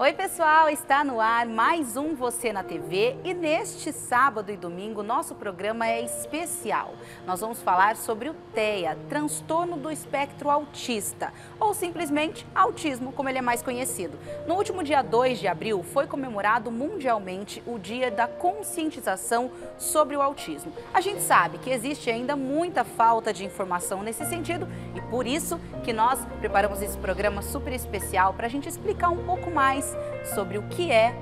Oi pessoal, está no ar mais um Você na TV e neste sábado e domingo nosso programa é especial. Nós vamos falar sobre o TEA, transtorno do espectro autista, ou simplesmente autismo, como ele é mais conhecido. No último dia 2 de abril foi comemorado mundialmente o Dia da Conscientização sobre o Autismo. A gente sabe que existe ainda muita falta de informação nesse sentido e por isso que nós preparamos esse programa super especial para a gente explicar um pouco mais sobre o que é,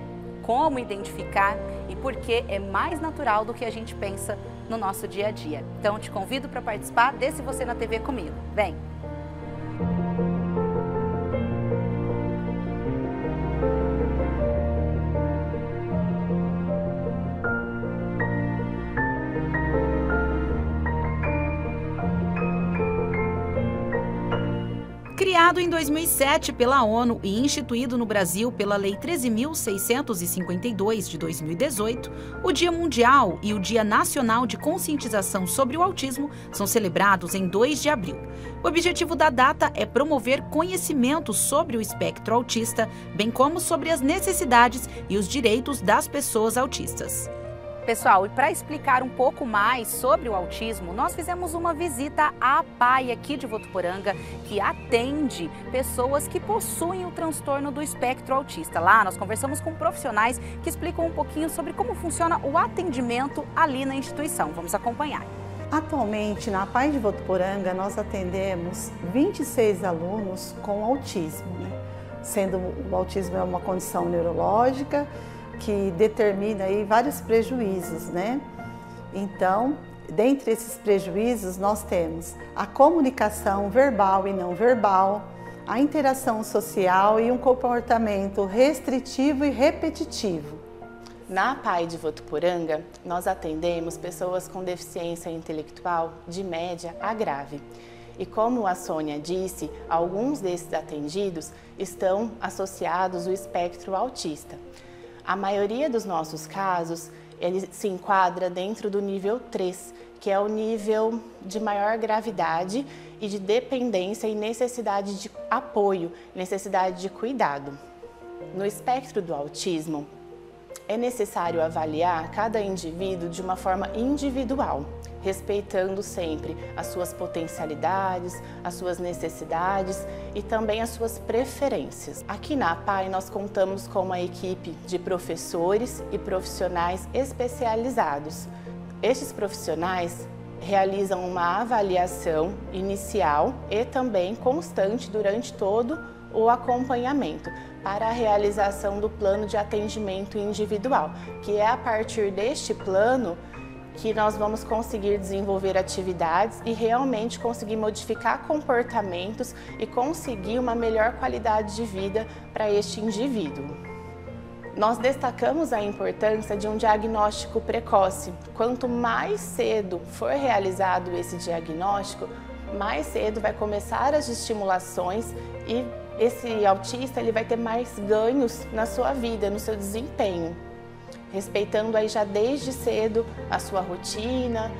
como identificar e por que é mais natural do que a gente pensa no nosso dia a dia. Então, te convido para participar desse Você na TV comigo. Vem! Criado em 2007 pela ONU e instituído no Brasil pela Lei 13.652 de 2018, o Dia Mundial e o Dia Nacional de Conscientização sobre o Autismo são celebrados em 2 de abril. O objetivo da data é promover conhecimento sobre o espectro autista, bem como sobre as necessidades e os direitos das pessoas autistas. Pessoal, e para explicar um pouco mais sobre o autismo, nós fizemos uma visita à APAE aqui de Votuporanga, que atende pessoas que possuem o transtorno do espectro autista. Lá nós conversamos com profissionais que explicam um pouquinho sobre como funciona o atendimento ali na instituição. Vamos acompanhar. Atualmente, na APAE de Votuporanga, nós atendemos 26 alunos com autismo, Sendo o autismo é uma condição neurológica, que determina aí vários prejuízos, Então, dentre esses prejuízos, nós temos a comunicação verbal e não verbal, a interação social e um comportamento restritivo e repetitivo. Na APAE de Votuporanga, nós atendemos pessoas com deficiência intelectual de média a grave. E como a Sônia disse, alguns desses atendidos estão associados ao espectro autista. A maioria dos nossos casos, ele se enquadra dentro do nível 3, que é o nível de maior gravidade e de dependência e necessidade de apoio, necessidade de cuidado. No espectro do autismo, é necessário avaliar cada indivíduo de uma forma individual, respeitando sempre as suas potencialidades, as suas necessidades e também as suas preferências. Aqui na APAE nós contamos com uma equipe de professores e profissionais especializados. Estes profissionais realizam uma avaliação inicial e também constante durante todo o acompanhamento para a realização do plano de atendimento individual, que é a partir deste plano que nós vamos conseguir desenvolver atividades e realmente conseguir modificar comportamentos e conseguir uma melhor qualidade de vida para este indivíduo. Nós destacamos a importância de um diagnóstico precoce. Quanto mais cedo for realizado esse diagnóstico, mais cedo vai começar as estimulações e esse autista ele vai ter mais ganhos na sua vida, no seu desempenho, respeitando aí já desde cedo a sua rotina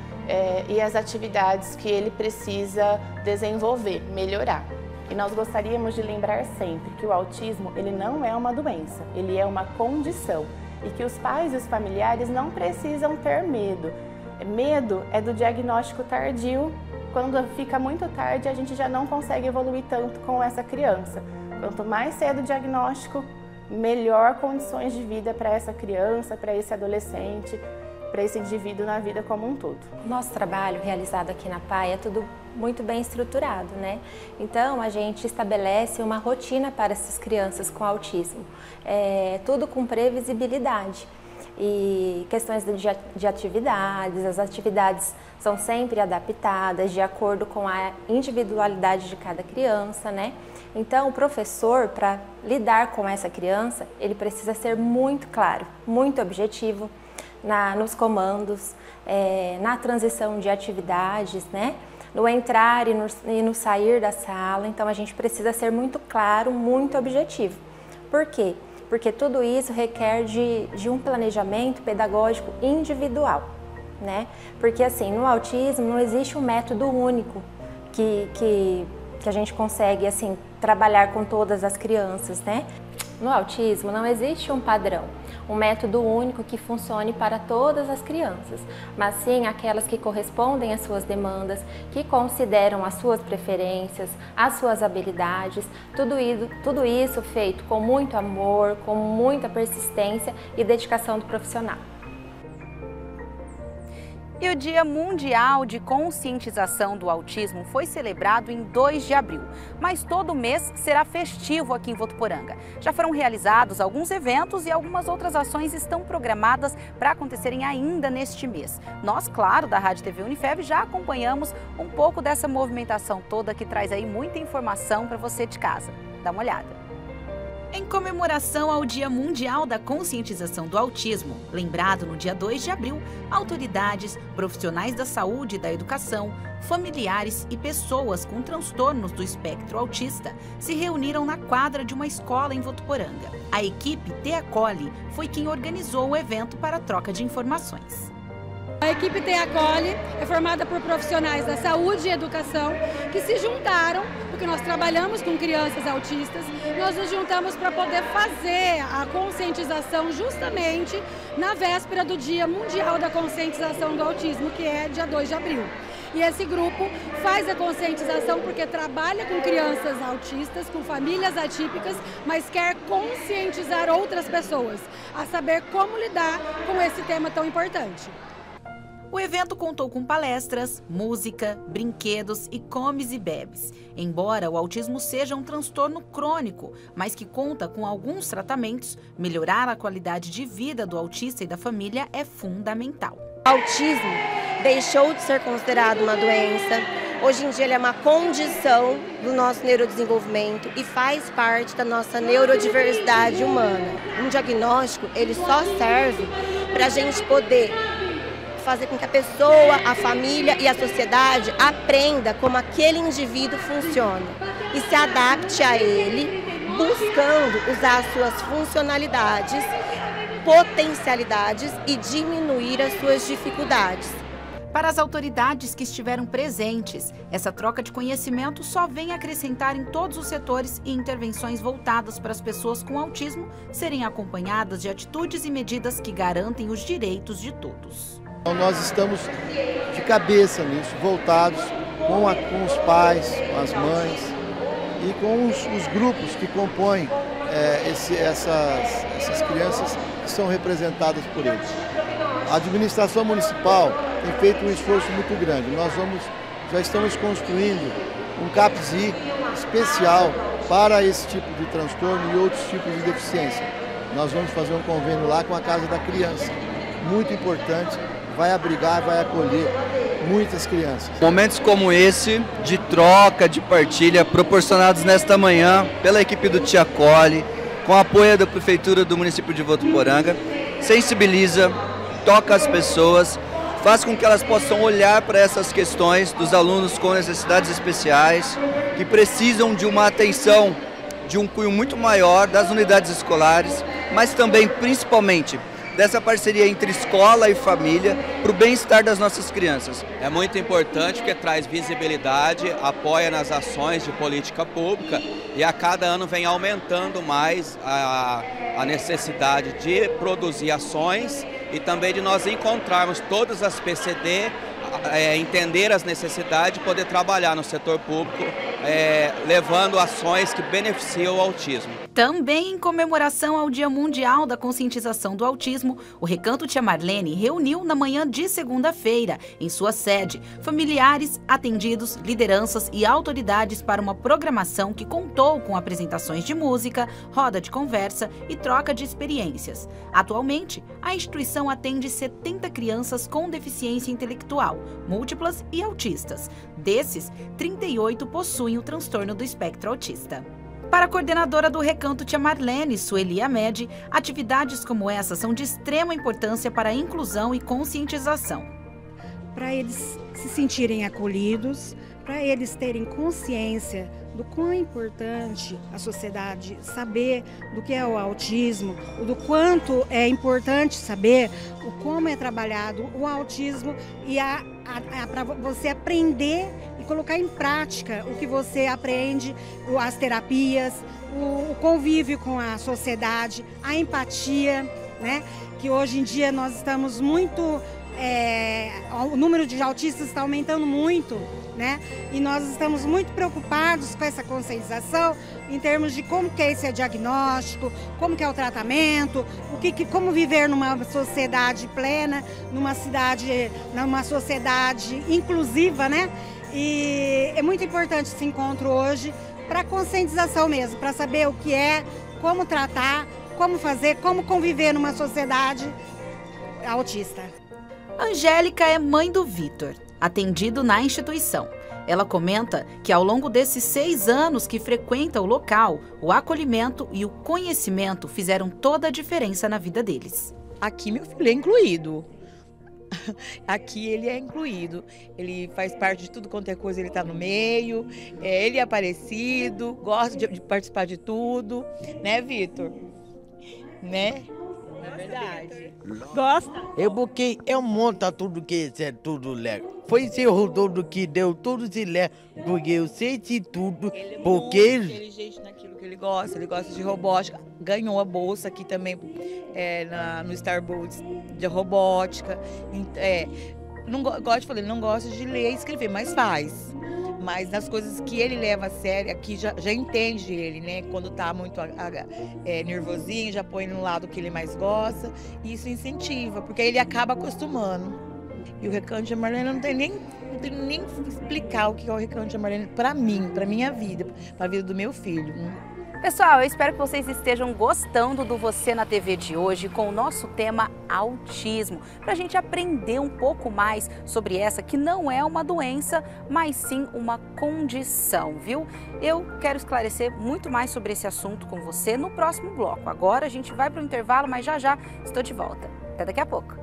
e as atividades que ele precisa desenvolver, melhorar. E nós gostaríamos de lembrar sempre que o autismo ele não é uma doença, ele é uma condição e que os pais e os familiares não precisam ter medo. Medo é do diagnóstico tardio. Quando fica muito tarde, a gente já não consegue evoluir tanto com essa criança. Quanto mais cedo o diagnóstico, melhor condições de vida para essa criança, para esse adolescente, para esse indivíduo na vida como um todo. Nosso trabalho realizado aqui na APAE é tudo muito bem estruturado, Então, a gente estabelece uma rotina para essas crianças com autismo, tudo com previsibilidade. E questões de atividades, as atividades são sempre adaptadas de acordo com a individualidade de cada criança, Então, o professor, para lidar com essa criança, ele precisa ser muito claro, muito objetivo nos comandos, na transição de atividades, no entrar e no sair da sala. Então, a gente precisa ser muito claro, muito objetivo. Por quê? Porque tudo isso requer de um planejamento pedagógico individual, Porque assim, no autismo não existe um método único que a gente consegue assim trabalhar com todas as crianças, No autismo não existe um padrão, um método único que funcione para todas as crianças, mas sim aquelas que correspondem às suas demandas, que consideram as suas preferências, as suas habilidades, tudo isso feito com muito amor, com muita persistência e dedicação do profissional. E o Dia Mundial de Conscientização do Autismo foi celebrado em 2 de abril, mas todo mês será festivo aqui em Votuporanga. Já foram realizados alguns eventos e algumas outras ações estão programadas para acontecerem ainda neste mês. Nós, claro, da Rádio TV Unifev, já acompanhamos um pouco dessa movimentação toda que traz aí muita informação para você de casa. Dá uma olhada. Em comemoração ao Dia Mundial da Conscientização do Autismo, lembrado no dia 2 de abril, autoridades, profissionais da saúde e da educação, familiares e pessoas com transtornos do espectro autista se reuniram na quadra de uma escola em Votuporanga. A equipe Te Acolhe foi quem organizou o evento para a troca de informações. A equipe Te Acolhe é formada por profissionais da saúde e educação que se juntaram, porque nós trabalhamos com crianças autistas, nós nos juntamos para poder fazer a conscientização justamente na véspera do Dia Mundial da Conscientização do Autismo, que é dia 2 de abril. E esse grupo faz a conscientização porque trabalha com crianças autistas, com famílias atípicas, mas quer conscientizar outras pessoas a saber como lidar com esse tema tão importante. O evento contou com palestras, música, brinquedos e comes e bebes. Embora o autismo seja um transtorno crônico, mas que conta com alguns tratamentos, melhorar a qualidade de vida do autista e da família é fundamental. O autismo deixou de ser considerado uma doença. Hoje em dia ele é uma condição do nosso neurodesenvolvimento e faz parte da nossa neurodiversidade humana. Um diagnóstico ele só serve para a gente poder fazer com que a pessoa, a família e a sociedade aprenda como aquele indivíduo funciona e se adapte a ele, buscando usar as suas funcionalidades, potencialidades e diminuir as suas dificuldades. Para as autoridades que estiveram presentes, essa troca de conhecimento só vem acrescentar em todos os setores e intervenções voltadas para as pessoas com autismo serem acompanhadas de atitudes e medidas que garantem os direitos de todos. Nós estamos de cabeça nisso, voltados com os pais, com as mães e com os grupos que compõem essas crianças que são representadas por eles. A administração municipal tem feito um esforço muito grande. Nós já estamos construindo um CAPSI especial para esse tipo de transtorno e outros tipos de deficiência. Nós vamos fazer um convênio lá com a Casa da Criança, muito importante. Vai abrigar, vai acolher muitas crianças. Momentos como esse, de troca, de partilha, proporcionados nesta manhã pela equipe do Te Acolhe, com apoio da Prefeitura do município de Votuporanga, sensibiliza, toca as pessoas, faz com que elas possam olhar para essas questões dos alunos com necessidades especiais, que precisam de uma atenção, de um cunho muito maior das unidades escolares, mas também, principalmente, dessa parceria entre escola e família para o bem-estar das nossas crianças. É muito importante porque traz visibilidade, apoia nas ações de política pública e a cada ano vem aumentando mais a necessidade de produzir ações e também de nós encontrarmos todas as PCD, entender as necessidades e poder trabalhar no setor público, levando ações que beneficiam o autismo. Também em comemoração ao Dia Mundial da Conscientização do Autismo, o Recanto Tia Marlene reuniu na manhã de segunda-feira, em sua sede, familiares, atendidos, lideranças e autoridades para uma programação que contou com apresentações de música, roda de conversa e troca de experiências. Atualmente, a instituição atende 70 crianças com deficiência intelectual, múltiplas e autistas. Desses, 38 possuem o transtorno do espectro autista. Para a coordenadora do Recanto Tia Marlene, Sueli Amed, atividades como essa são de extrema importância para a inclusão e conscientização. Para eles se sentirem acolhidos, para eles terem consciência do quão é importante a sociedade saber do que é o autismo, do quanto é importante saber como é trabalhado o autismo e a para você aprender e colocar em prática o que você aprende, as terapias, o convívio com a sociedade, a empatia, né? Que hoje em dia nós estamos muito, o número de autistas está aumentando muito, né? E nós estamos muito preocupados com essa conscientização em termos de como que é esse diagnóstico, como que é o tratamento, como viver numa sociedade plena, numa sociedade inclusiva, né? E é muito importante esse encontro hoje para conscientização mesmo, para saber o que é, como tratar, como fazer, como conviver numa sociedade autista. Angélica é mãe do Vitor, atendido na instituição. Ela comenta que ao longo desses 6 anos que frequenta o local, o acolhimento e o conhecimento fizeram toda a diferença na vida deles. Aqui meu filho é incluído. Aqui ele é incluído, ele faz parte de tudo quanto é coisa, ele está no meio, ele é aparecido, gosta de participar de tudo, né, Vitor? Né? É verdade. Gosta? Porque eu monto tudo que é tudo legal. Foi esse tudo que deu tudo de legal, porque eu sei de tudo, ele é porque muito inteligente naquilo que ele gosta de robótica, ganhou a bolsa aqui também no Starbucks de robótica. Não gosto de falar, ele não gosta de ler e escrever, mas faz. Mas nas coisas que ele leva a sério, aqui já entende ele, né? Quando tá muito nervosinho, já põe no lado que ele mais gosta. E isso incentiva, porque aí ele acaba acostumando. E o Recanto de Marlene, não tem nem explicar o que é o Recanto de Marlene para mim, para minha vida, para a vida do meu filho. Pessoal, eu espero que vocês estejam gostando do Você na TV de hoje com o nosso tema autismo, para a gente aprender um pouco mais sobre essa que não é uma doença, mas sim uma condição, viu? Eu quero esclarecer muito mais sobre esse assunto com você no próximo bloco. Agora a gente vai para o intervalo, mas já estou de volta. Até daqui a pouco.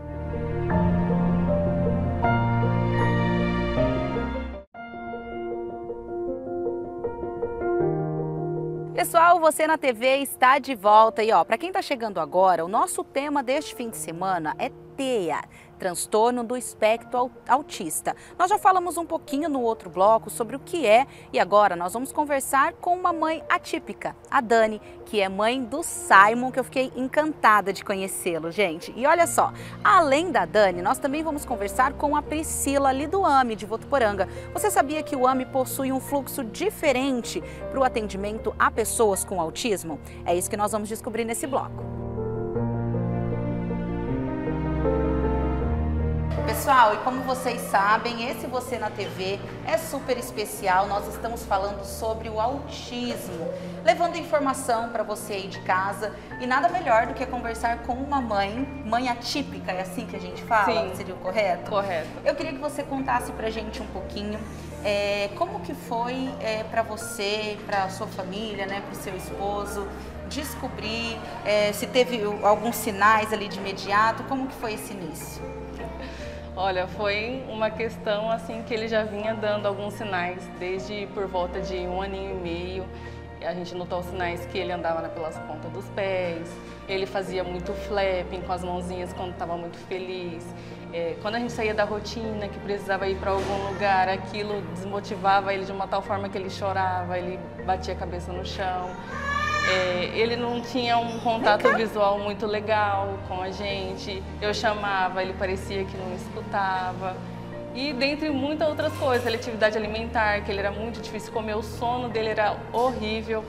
Pessoal, Você na TV está de volta e para quem está chegando agora, o nosso tema deste fim de semana é TEA, transtorno do espectro autista. Nós já falamos um pouquinho no outro bloco sobre o que é e agora nós vamos conversar com uma mãe atípica, a Dani, que é mãe do Simon, que eu fiquei encantada de conhecê-lo, gente. E olha só, além da Dani, nós também vamos conversar com a Priscila ali do AME de Votuporanga. Você sabia que o AME possui um fluxo diferente para o atendimento a pessoas com autismo? É isso que nós vamos descobrir nesse bloco. Pessoal, e como vocês sabem, esse Você na TV é super especial. Nós estamos falando sobre o autismo, levando informação para você aí de casa. E nada melhor do que conversar com uma mãe atípica, é assim que a gente fala? Sim. Seria o correto? Correto. Eu queria que você contasse pra gente um pouquinho como que foi para você, para sua família, né, para o seu esposo, descobrir se teve alguns sinais ali de imediato, como que foi esse início? Olha, foi uma questão assim que ele já vinha dando alguns sinais, desde por volta de 1 aninho e meio. A gente notou os sinais que ele andava pelas pontas dos pés, ele fazia muito flapping com as mãozinhas quando estava muito feliz. Quando a gente saía da rotina, que precisava ir para algum lugar, aquilo desmotivava ele de uma tal forma que ele chorava, ele batia a cabeça no chão. Ele não tinha um contato visual muito legal com a gente. Eu chamava, ele parecia que não escutava. E dentre muitas outras coisas, a atividade alimentar, que ele era muito difícil comer, o sono dele era horrível.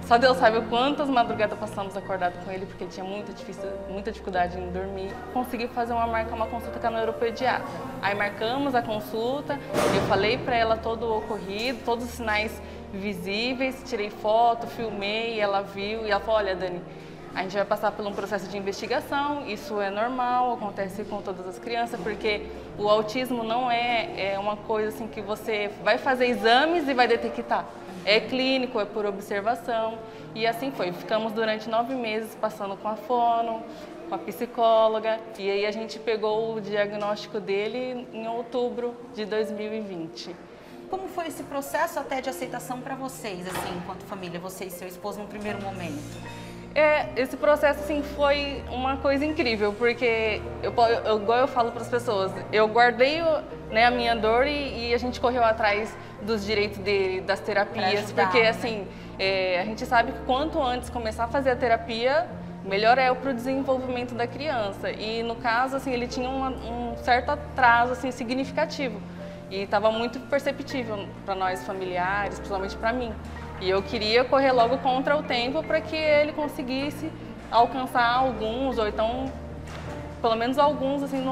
Só Deus sabe o quantas madrugadas passamos acordado com ele, porque ele tinha muita dificuldade em dormir. Consegui marcar uma consulta com a neuropediatra. Aí marcamos a consulta, eu falei para ela todo o ocorrido, todos os sinais visíveis, tirei foto, filmei, ela viu e ela falou: olha, Dani, a gente vai passar por um processo de investigação, isso é normal, acontece com todas as crianças, porque o autismo não é uma coisa assim que você vai fazer exames e vai detectar. É clínico, é por observação. E assim foi, ficamos durante 9 meses passando com a fono, com a psicóloga, e aí a gente pegou o diagnóstico dele em outubro de 2020. Como foi esse processo até de aceitação para vocês, assim, enquanto família, você e seu esposo, no primeiro momento? Esse processo assim, foi uma coisa incrível, porque, igual eu falo para as pessoas, eu guardei a minha dor e a gente correu atrás dos direitos dele, das terapias, porque assim, a gente sabe que quanto antes começar a fazer a terapia, melhor é para o desenvolvimento da criança. E no caso, assim, ele tinha um certo atraso assim, significativo e estava muito perceptível para nós familiares, principalmente para mim. E eu queria correr logo contra o tempo para que ele conseguisse alcançar alguns, ou então, pelo menos alguns, assim,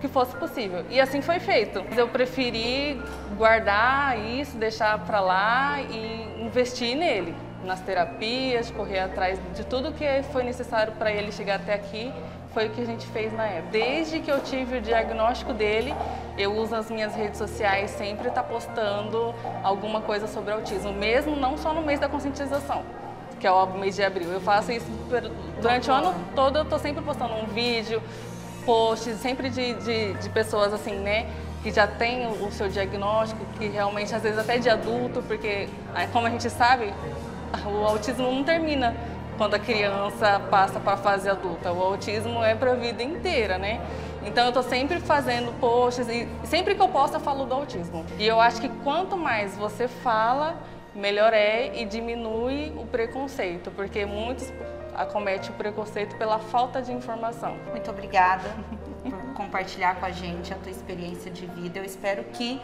que fosse possível. E assim foi feito. Eu preferi guardar isso, deixar para lá e investir nele, nas terapias, correr atrás de tudo que foi necessário para ele chegar até aqui. Foi o que a gente fez na época. Desde que eu tive o diagnóstico dele, eu uso as minhas redes sociais sempre estar postando alguma coisa sobre autismo, mesmo não só no mês da conscientização, que é o mês de abril. Eu faço isso durante o ano todo, eu estou sempre postando um vídeo, posts, sempre de pessoas assim, né, que já tem o seu diagnóstico, que realmente às vezes até de adulto, porque como a gente sabe, o autismo não termina quando a criança passa para a fase adulta. O autismo é para a vida inteira, né? Então eu estou sempre fazendo posts e sempre que eu posto eu falo do autismo. E eu acho que quanto mais você fala, melhor é e diminui o preconceito, porque muitos acometem o preconceito pela falta de informação. Muito obrigada por compartilhar com a gente a tua experiência de vida. Eu espero que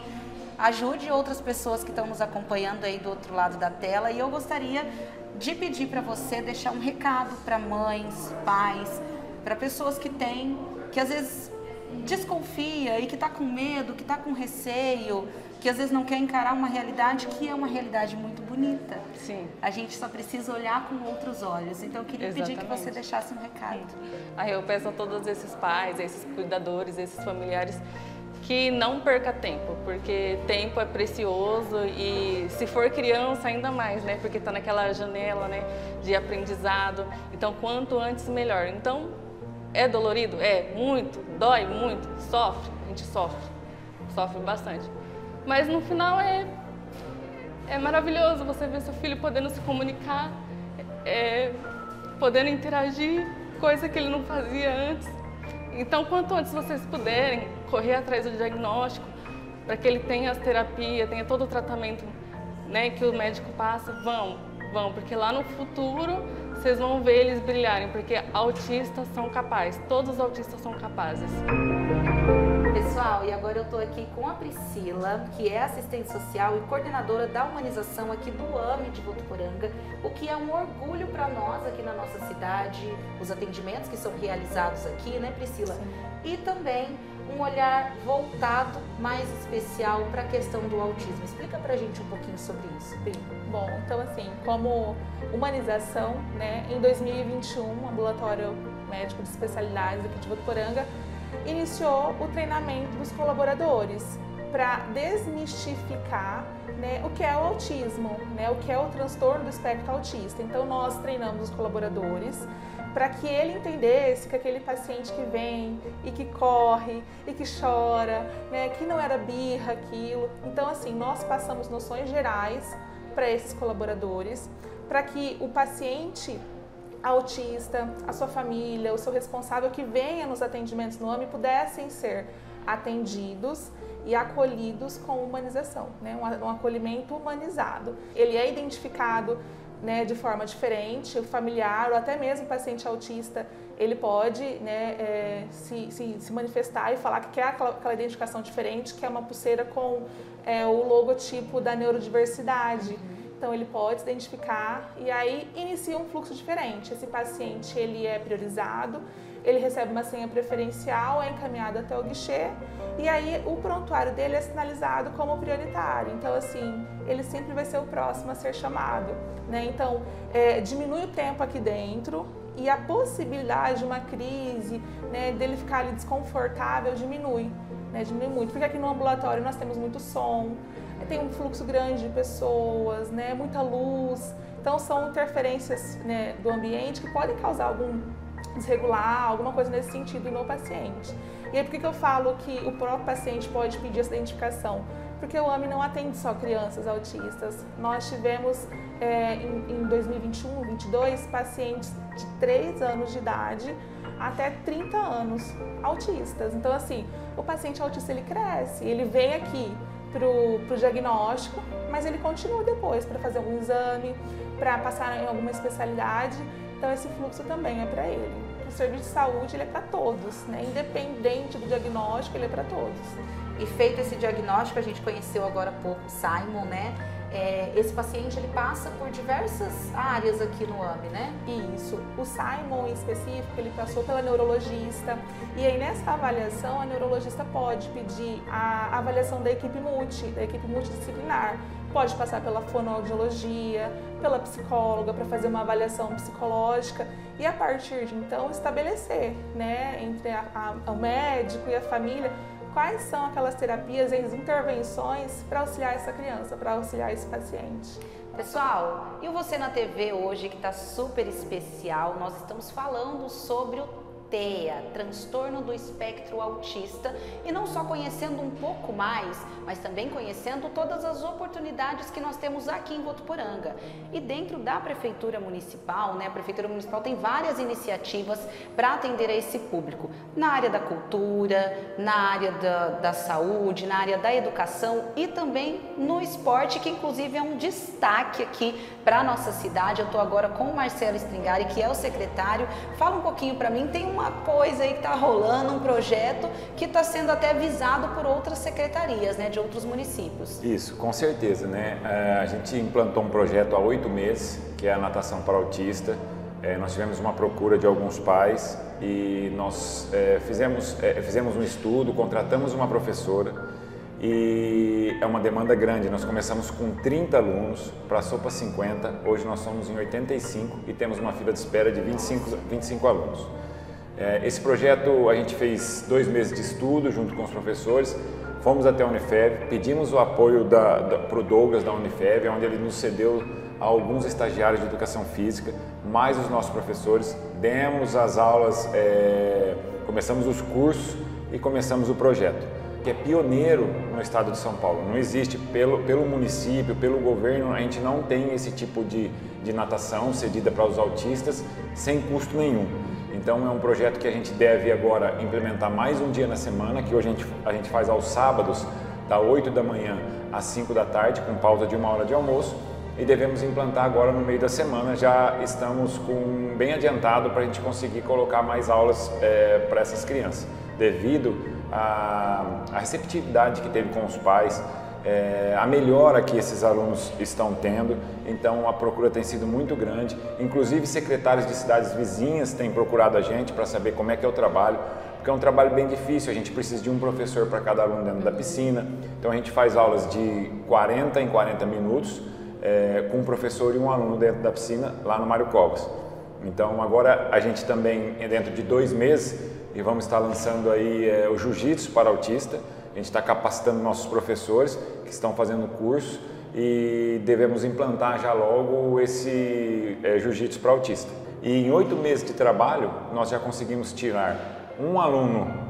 ajude outras pessoas que estão nos acompanhando aí do outro lado da tela. E eu gostaria de pedir para você deixar um recado para mães, pais, para pessoas que às vezes desconfia e que está com medo, que está com receio, que às vezes não quer encarar uma realidade que é uma realidade muito bonita. Sim. A gente só precisa olhar com outros olhos. Então eu queria pedir que você deixasse um recado. Eu peço a todos esses pais, esses cuidadores, esses familiares, que não perca tempo, porque tempo é precioso e se for criança ainda mais, né? Porque está naquela janela, né, de aprendizado. Então, quanto antes, melhor. Então, é dolorido? É, muito, dói muito, sofre, a gente sofre bastante. Mas no final é maravilhoso você ver seu filho podendo se comunicar, podendo interagir, coisa que ele não fazia antes. Então, quanto antes vocês puderem correr atrás do diagnóstico, para que ele tenha as terapias, tenha todo o tratamento, né, que o médico passa, vão, porque lá no futuro vocês vão ver eles brilharem, porque autistas são capazes, todos os autistas são capazes. Pessoal, e agora eu estou aqui com a Priscila, que é assistente social e coordenadora da humanização aqui do AME de Votuporanga, o que é um orgulho para nós aqui na nossa cidade, os atendimentos que são realizados aqui, né, Priscila? Sim. E também um olhar voltado mais especial para a questão do autismo. Explica pra gente um pouquinho sobre isso, Pri. Bom, então assim, como humanização, né, em 2021, o Ambulatório Médico de Especialidades aqui de Votuporanga iniciou o treinamento dos colaboradores para desmistificar, né, o que é o autismo, né, o que é o transtorno do espectro autista. Então nós treinamos os colaboradores para que ele entendesse que aquele paciente que vem e que corre e que chora, né, que não era birra aquilo. Então assim, nós passamos noções gerais para esses colaboradores, para que o paciente autista, a sua família, o seu responsável que venha nos atendimentos no AME pudessem ser atendidos e acolhidos com humanização, né? Um acolhimento humanizado. Ele é identificado, né, de forma diferente, o familiar ou até mesmo o paciente autista, ele pode, né, se manifestar e falar que quer aquela identificação diferente, que é uma pulseira com o logotipo da neurodiversidade. Então ele pode se identificar e aí inicia um fluxo diferente. Esse paciente ele é priorizado, ele recebe uma senha preferencial, é encaminhado até o guichê e aí o prontuário dele é sinalizado como prioritário. Então assim, ele sempre vai ser o próximo a ser chamado, né? Então diminui o tempo aqui dentro e a possibilidade de uma crise, né, dele ficar ali desconfortável diminui, né? Diminui muito, porque aqui no ambulatório nós temos muito som, tem um fluxo grande de pessoas, né, muita luz, então são interferências, né, do ambiente que podem causar algum desregular, alguma coisa nesse sentido no paciente. E aí por que eu falo que o próprio paciente pode pedir essa identificação? porque o AMI não atende só crianças autistas. Nós tivemos em 2021, 2022, pacientes de 3 anos de idade até 30 anos autistas. Então, assim, o paciente autista ele cresce, ele vem aqui para o diagnóstico, mas ele continua depois para fazer algum exame, para passar em alguma especialidade. Então, esse fluxo também é para ele. O serviço de saúde ele é para todos, né? Independente do diagnóstico, ele é para todos. E feito esse diagnóstico, a gente conheceu agora há pouco o Simon, né? Esse paciente ele passa por diversas áreas aqui no AMI, né? Isso. O Simon, em específico, ele passou pela neurologista. E aí, nessa avaliação, a neurologista pode pedir a avaliação da equipe multidisciplinar. Pode passar pela fonoaudiologia, pela psicóloga, para fazer uma avaliação psicológica. E, a partir de então, estabelecer, né, entre o médico e a família, quais são aquelas terapias e as intervenções para auxiliar essa criança, para auxiliar esse paciente. Pessoal, e o Você na TV hoje, que está super especial, nós estamos falando sobre o TEA, transtorno do espectro autista, e não só conhecendo um pouco mais, mas também conhecendo todas as oportunidades que nós temos aqui em Votuporanga. E dentro da Prefeitura Municipal, né, a Prefeitura Municipal tem várias iniciativas para atender a esse público, na área da cultura, na área da saúde, na área da educação e também no esporte, que inclusive é um destaque aqui para a nossa cidade. Eu estou agora com o Marcelo Stringari, que é o secretário. Fala um pouquinho para mim, tem uma coisa aí que está rolando, um projeto que está sendo até visado por outras secretarias, né, de outros municípios. Isso, com certeza, né? A gente implantou um projeto há 8 meses, que é a natação para autista. Nós tivemos uma procura de alguns pais e nós fizemos um estudo, contratamos uma professora e é uma demanda grande. Nós começamos com 30 alunos, passou para 50, hoje nós somos em 85 e temos uma fila de espera de 25 alunos. Esse projeto a gente fez 2 meses de estudo junto com os professores, fomos até a Unifev, pedimos o apoio para o Douglas da Unifev, onde ele nos cedeu a alguns estagiários de educação física, mais os nossos professores, demos as aulas, começamos os cursos e começamos o projeto, que é pioneiro no estado de São Paulo. Não existe, pelo município, pelo governo, a gente não tem esse tipo de natação cedida para os autistas sem custo nenhum. Então é um projeto que a gente deve agora implementar mais um dia na semana, que hoje a gente faz aos sábados, da 8 da manhã às 5 da tarde, com pausa de 1 hora de almoço, e devemos implantar agora no meio da semana. Já estamos bem adiantado para a gente conseguir colocar mais aulas para essas crianças, devido à receptividade que teve com os pais, a melhora que esses alunos estão tendo. Então a procura tem sido muito grande, inclusive secretários de cidades vizinhas têm procurado a gente para saber como é que é o trabalho, porque é um trabalho bem difícil, a gente precisa de um professor para cada aluno dentro da piscina, então a gente faz aulas de 40 em 40 minutos, com um professor e um aluno dentro da piscina, lá no Mário Covas. Então agora a gente também, dentro de 2 meses, e vamos estar lançando aí o Jiu-Jitsu para autista. A gente está capacitando nossos professores que estão fazendo curso e devemos implantar já logo esse Jiu-Jitsu para autista. E em 8 meses de trabalho, nós já conseguimos tirar um aluno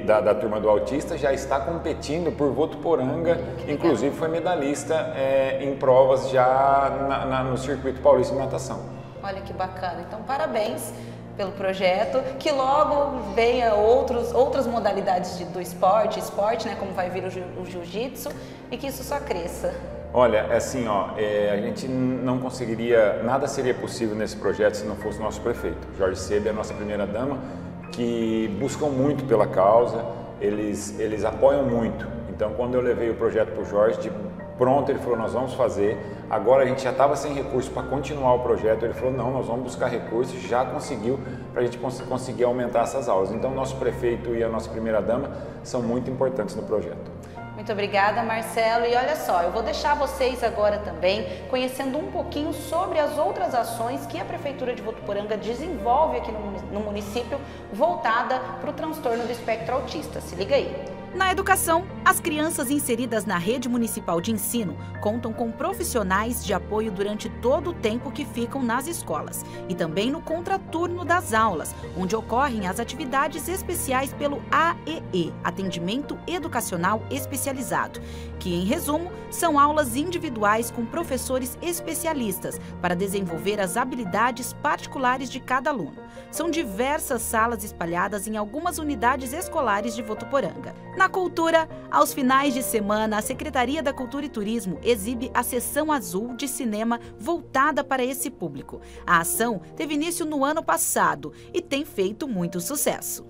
da turma do autista, já está competindo por Votuporanga, inclusive foi medalhista em provas já no Circuito Paulista de Natação. Olha que bacana, então parabéns pelo projeto, que logo venha outras modalidades do esporte, né, como vai vir o jiu-jitsu, e que isso só cresça. Olha, assim, a gente não conseguiria, nada seria possível nesse projeto se não fosse o nosso prefeito. Jorge Sebe é a nossa primeira-dama, que buscam muito pela causa, eles apoiam muito. Então, quando eu levei o projeto para o Jorge, pronto, ele falou, nós vamos fazer. Agora a gente já estava sem recurso para continuar o projeto, ele falou, não, nós vamos buscar recursos, já conseguiu para a gente conseguir aumentar essas aulas. Então, nosso prefeito e a nossa primeira-dama são muito importantes no projeto. Muito obrigada, Marcelo. E olha só, eu vou deixar vocês agora também conhecendo um pouquinho sobre as outras ações que a Prefeitura de Votuporanga desenvolve aqui no município, voltada para o transtorno do espectro autista. Se liga aí. Na educação, as crianças inseridas na rede municipal de ensino contam com profissionais de apoio durante todo o tempo que ficam nas escolas e também no contraturno das aulas, onde ocorrem as atividades especiais pelo AEE, Atendimento Educacional Especializado, que, em resumo, são aulas individuais com professores especialistas para desenvolver as habilidades particulares de cada aluno. São diversas salas espalhadas em algumas unidades escolares de Votuporanga. Na cultura, aos finais de semana, a Secretaria da Cultura e Turismo exibe a Sessão Azul de cinema voltada para esse público. A ação teve início no ano passado e tem feito muito sucesso.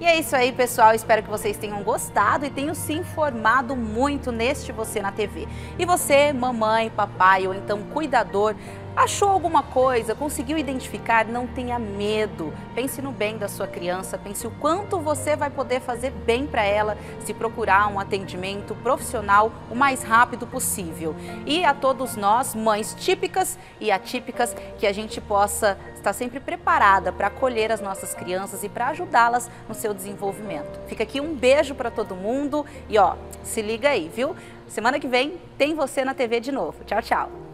E é isso aí, pessoal. Espero que vocês tenham gostado e tenham se informado muito neste Você na TV. E você, mamãe, papai ou então cuidador, achou alguma coisa, conseguiu identificar? Não tenha medo. Pense no bem da sua criança, pense o quanto você vai poder fazer bem para ela se procurar um atendimento profissional o mais rápido possível. E a todos nós, mães típicas e atípicas, que a gente possa estar sempre preparada para acolher as nossas crianças e para ajudá-las no seu desenvolvimento. Fica aqui um beijo para todo mundo e ó, se liga aí, viu? Semana que vem tem Você na TV de novo. Tchau, tchau.